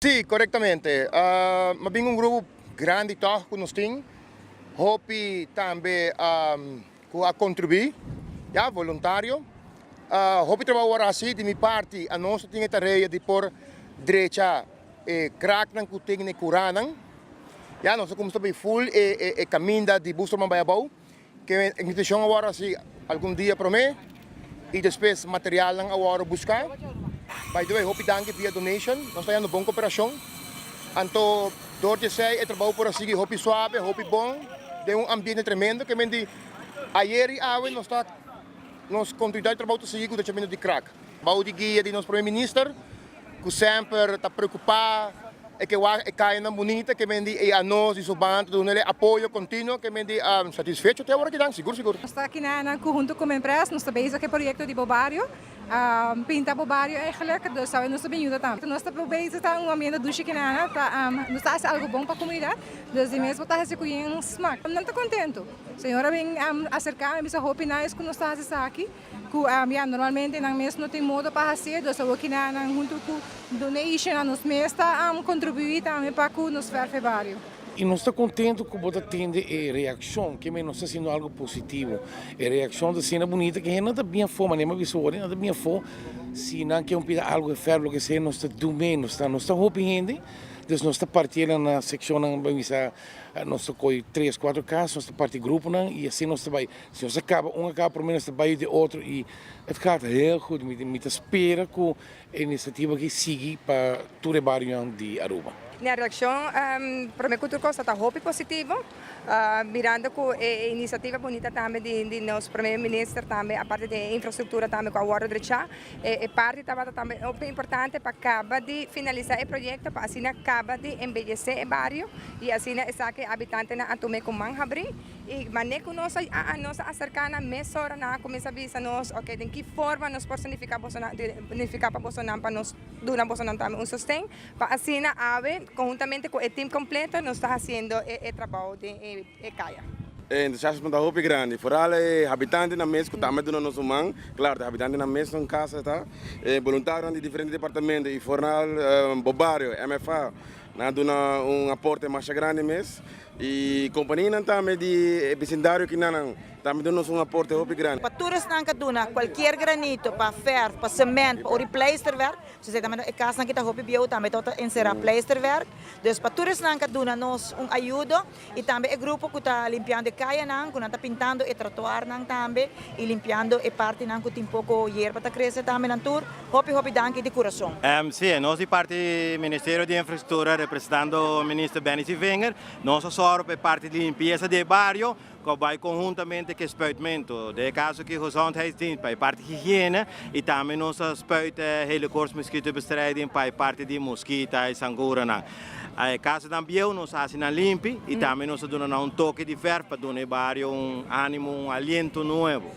Sim, corretamente. Mas bem grupo grande toch que nós temos. Hope também a contribuir, ja, voluntário. Hope trabalhar assim, de minha parte, a nossa tinha tarefa de por direita crack nan kuting ni kuranan. Ja, nós como também full caminho de buscar uma baiabau, que a intenção agora assim, algum dia para mim, e depois material nan agora buscar. By the way, hope danke via donation. Nós estamos no bom cooperação. Então, door te sei, het trabalho por assim, hope suave, hope bom, de ambiente tremendo, que mendi ayer e hoje nós está nós continuamos trabalho to seguir com o chamamento de crack. Bau de guia de nosso primeiro-ministro, que sempre está preocupado e que é cai na bonita, que mendi e a nós e seu bando do nele apoio contínuo, que mendi satisfeito até agora que dá, seguro. Nós estamos aqui na junto com a empresa, nós estamos bezig com o projeto de Bobario. Pinta Bobario eigenlijk, dus nós estamos bem também. Nós estamos bezig com um ambiente do chiquinana, nós estamos algo bom para a comunidade, dus de mesmo está se cuidando smack. Não estou contento. Senhora vem acercar, me só opiniões que nós estamos aqui, que normalmente não mesmo não tem modo para fazer, dus aqui na junto com donation, nós mesmo estamos contribuir também para que nos verfe Bobario. E não está contente com o atende a reação, que não está sendo algo positivo. A reação da cena bonita, que não está bem forma, nem uma visão, não está bem forma. Se não quer algo de ferro, que seja, não está do menos, não está roubando. Então, nós está partindo na secção, nós está com 3, 4 casos, nós está partindo grupo, e assim nós vai. Se nós acaba, por menos está vai de outro, e het gaat heel goed. Met espera com a iniciativa que siga para todo o bairro de Aruba. Na reação, para mim, cultura está muito positivo, mirando com a iniciativa bonita também de nosso primeiro-ministro também, a parte da infraestrutura também com a World Richa, e parte também é importante para acabar de finalizar o projeto, para assim acabar de embellecer o bairro e assim essa que habitante na atume com manhabri e maneira que nós a nossa acercana mesora na começa a visar nós, ok, de que forma nós personificar para Bolsonaro para nós dar Bolsonaro também sustento, para assim ave conjuntamente com o time completo, nós estamos fazendo o trabalho de CAIA. O entusiasmo está muito grande, vooral habitantes na mesa que também do nosso mão, claro, habitantes na mesa em casa, tá? Voluntários de diferentes departamentos, e fornal Bobario, MFA, dando aporte mais grande mesmo, e companhia também de vecindário que não também dando aporte muito grande. Para todos na Kaduna, qualquer granito, para ferro, para cimento, para o pleisterwerk, você também a casa que está hopi bio também está encerrar pleisterwerk. Dus para todos na Kaduna nós ajuda e também o grupo que está limpando a caia não, que está pintando o trotuar não também e limpando a parte não que tem pouco hierba para crescer também na tour. Hopi danke de coração. Sim, nós de parte do Ministério de Infraestrutura representando o ministro Benny Wenger, nós só para parte de limpeza do bairro. Que vai conjuntamente com o spuitmento. De caso que gezondheidsdienst para a parte de higiene e também nós spuiten hele koorts mosquitobestrijding para a parte de mosquita e sangura. Caso também nós fazemos limpo e também nós damos toque de verf para dar ao bairro ânimo, aliento novo.